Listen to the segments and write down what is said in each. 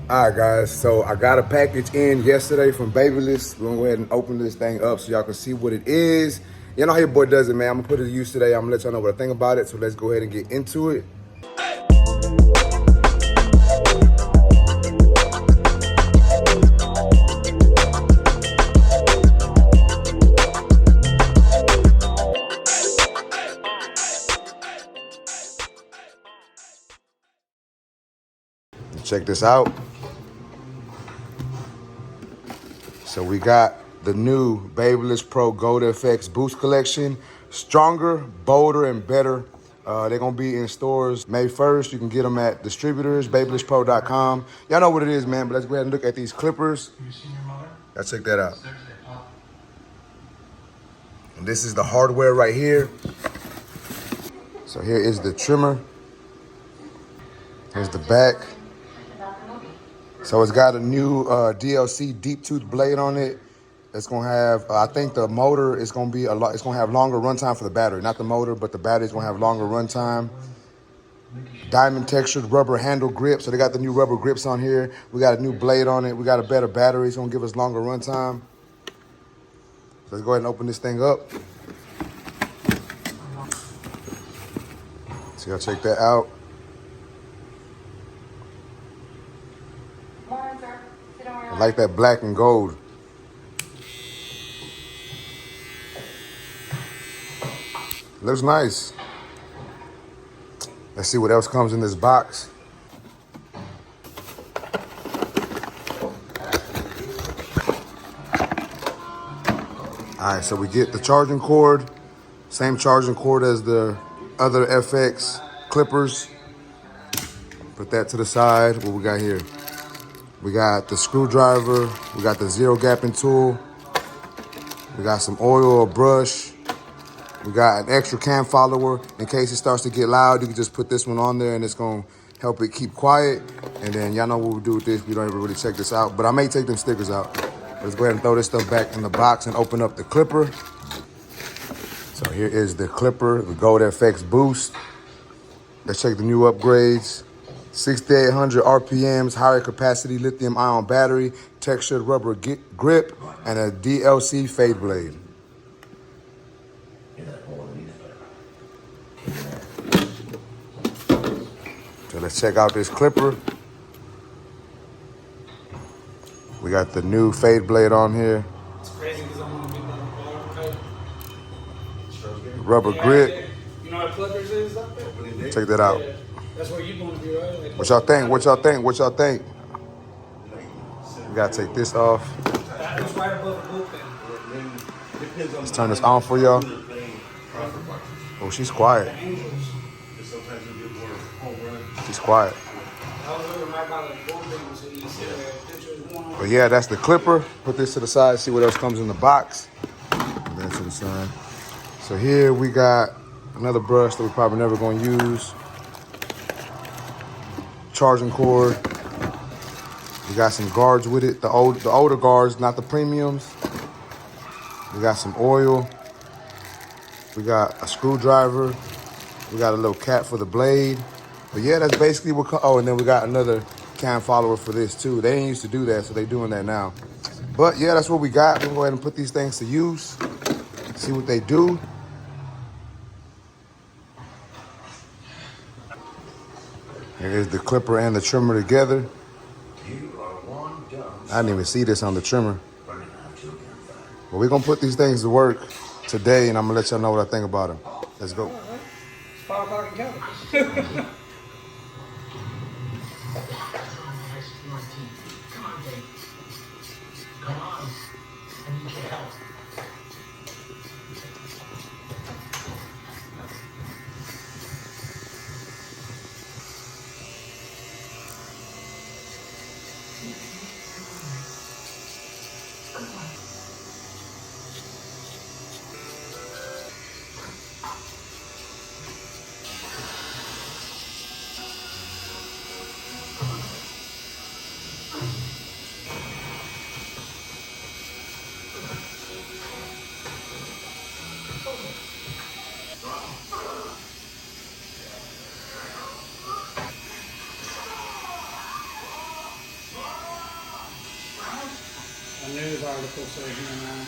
All right, guys, so I got a package in yesterday from Babyliss. We're gonna go ahead and open this thing up so y'all can see what it is. You know how your boy does it, man. I'm gonna put it to use today. I'm gonna let y'all know what I think about it. So let's go ahead and get into it. Check this out. So we got the new Babyliss Pro GOLDFX Boost Collection. Stronger, bolder, and better. They're going to be in stores May 1st. You can get them at distributors, babylesspro.com. Y'all know what it is, man, but let's go ahead and look at these clippers. Let's check that out. And this is the hardware right here. So here is the trimmer. Here's the back. So it's got a new DLC deep tooth blade on it. It's gonna have, I think the motor is gonna be it's gonna have longer runtime for the battery. Not the motor, but the battery's gonna have longer runtime. Diamond textured rubber handle grip. So they got the new rubber grips on here. We got a new blade on it. We got a better battery. It's gonna give us longer runtime. So let's go ahead and open this thing up. So y'all check that out. I like that black and gold. Looks nice. Let's see what else comes in this box. All right, so we get the charging cord. Same charging cord as the other FX clippers. Put that to the side. What we got here? We got the screwdriver. We got the zero gapping tool. We got some oil or brush. We got an extra cam follower. In case it starts to get loud, you can just put this one on there and it's gonna help it keep quiet. And then y'all know what we do with this. We don't even really check this out, but I may take them stickers out. Let's go ahead and throw this stuff back in the box and open up the clipper. So here is the clipper, the GOLDFX Boost. Let's check the new upgrades. 6,800 RPMs, higher capacity lithium ion battery, textured rubber grip, and a DLC fade blade. So let's check out this clipper. We got the new fade blade on here. It's crazy because I'm on a big cut. Rubber grip. You know what clippers is up there? Check that out. Yeah. That's where you want to be, right? Like, What y'all think? What y'all think? What y'all think? We gotta take this off. that is right above the bullpen. Let's turn this on for y'all. Oh, she's quiet. She's quiet. I was looking right by the bullpen, so you see that picture one. But yeah, that's the clipper. Put this to the side, see what else comes in the box. Put that to the side. So here we got another brush that we're probably never gonna use. Charging cord. We got some guards with it. The older guards, not the premiums. We got some oil. We got a screwdriver. We got a little cap for the blade. But yeah, that's basically what. Oh, and then we got another cam follower for this too. They didn't used to do that, so they're doing that now. But yeah, that's what we got. We'll go ahead and put these things to use. See what they do. Here's the clipper and the trimmer together. I didn't even see this on the trimmer. But we're gonna put these things to work today, and I'm gonna let y'all know what I think about them. Let's go. It's 5 o'clock in California. Come on. I need your help. A news article says here now.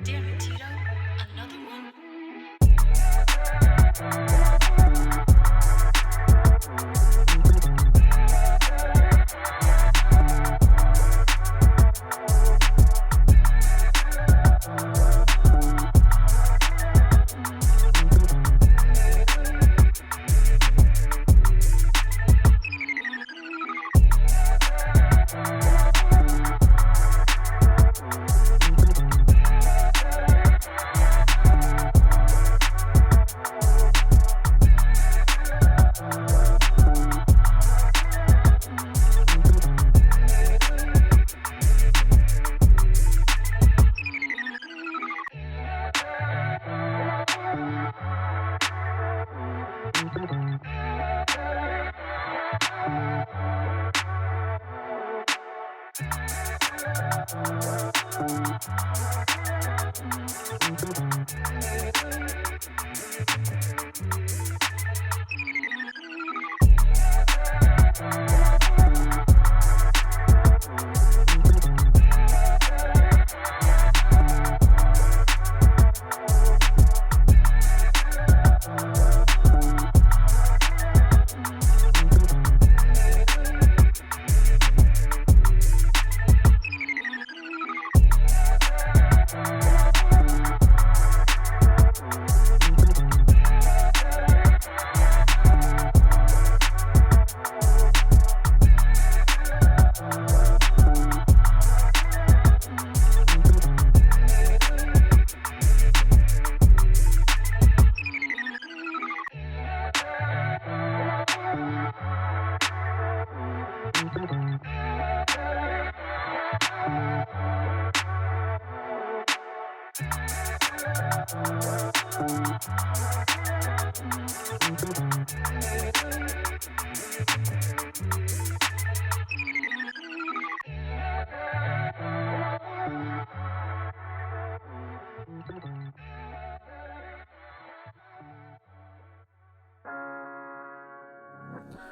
Damn it, Tito. Another one?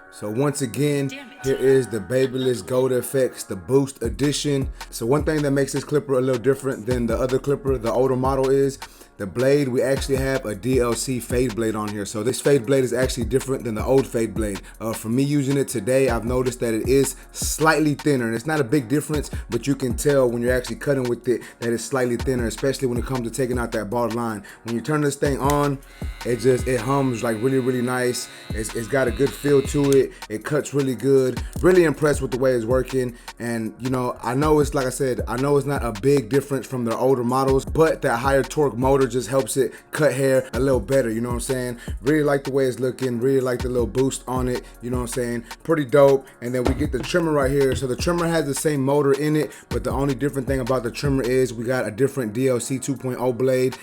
So once again, here is the Babyliss GOLDFX, the Boost Edition. So one thing that makes this clipper a little different than the other clipper, the older model, is the blade. We actually have a DLC fade blade on here. So this fade blade is actually different than the old fade blade. For me using it today, I've noticed that it is slightly thinner. And it's not a big difference, but you can tell when you're actually cutting with it that it's slightly thinner, especially when it comes to taking out that bald line. When you turn this thing on, it hums like really, really nice. It's got a good feel to it. It cuts really good. Really impressed with the way it's working. And you know, I know it's, like I said, I know it's not a big difference from the older models, but that higher torque motor just helps it cut hair a little better, you know what I'm saying? Really like the way it's looking, really like the little boost on it, you know what I'm saying? Pretty dope. And then we get the trimmer right here. So the trimmer has the same motor in it, but the only different thing about the trimmer is we got a different DLC 2.0 blade.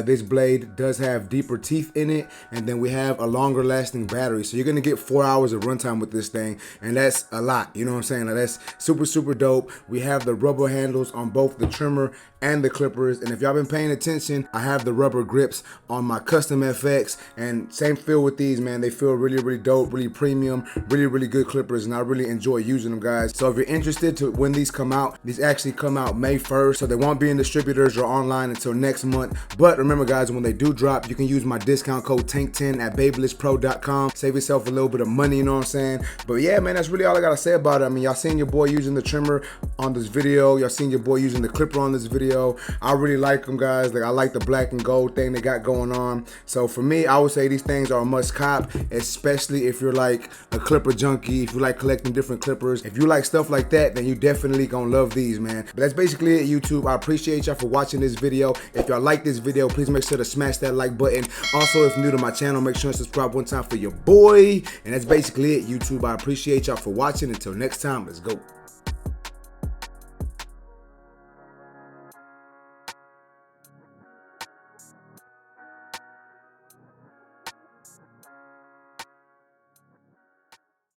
This blade does have deeper teeth in it, and then we have a longer lasting battery. So you're gonna get 4 hours of runtime with this thing, and that's a lot, you know what I'm saying? Like, that's super, super dope. We have the rubber handles on both the trimmer and the clippers, and if y'all been paying attention, I have the rubber grips on my custom FX, and same feel with these, man. They feel really, really dope, really premium, really, really good clippers, and I really enjoy using them, guys. So if you're interested to when these come out, these actually come out May 1st, so they won't be in distributors or online until next month. But remember, guys, when they do drop, you can use my discount code TANK10 at babylesspro.com. Save yourself a little bit of money, you know what I'm saying? But yeah, man, that's really all I gotta say about it. I mean, y'all seen your boy using the trimmer on this video. Y'all seen your boy using the clipper on this video. I really like them, guys. Like, I like the black and gold thing they got going on. So for me, I would say these things are a must cop, especially if you're like a clipper junkie, if you like collecting different clippers. If you like stuff like that, then you definitely gonna love these, man. But that's basically it, YouTube. I appreciate y'all for watching this video. If y'all like this video, please make sure to smash that like button. Also, if you're new to my channel, make sure to subscribe one time for your boy. And that's basically it, YouTube. I appreciate y'all for watching. Until next time, let's go.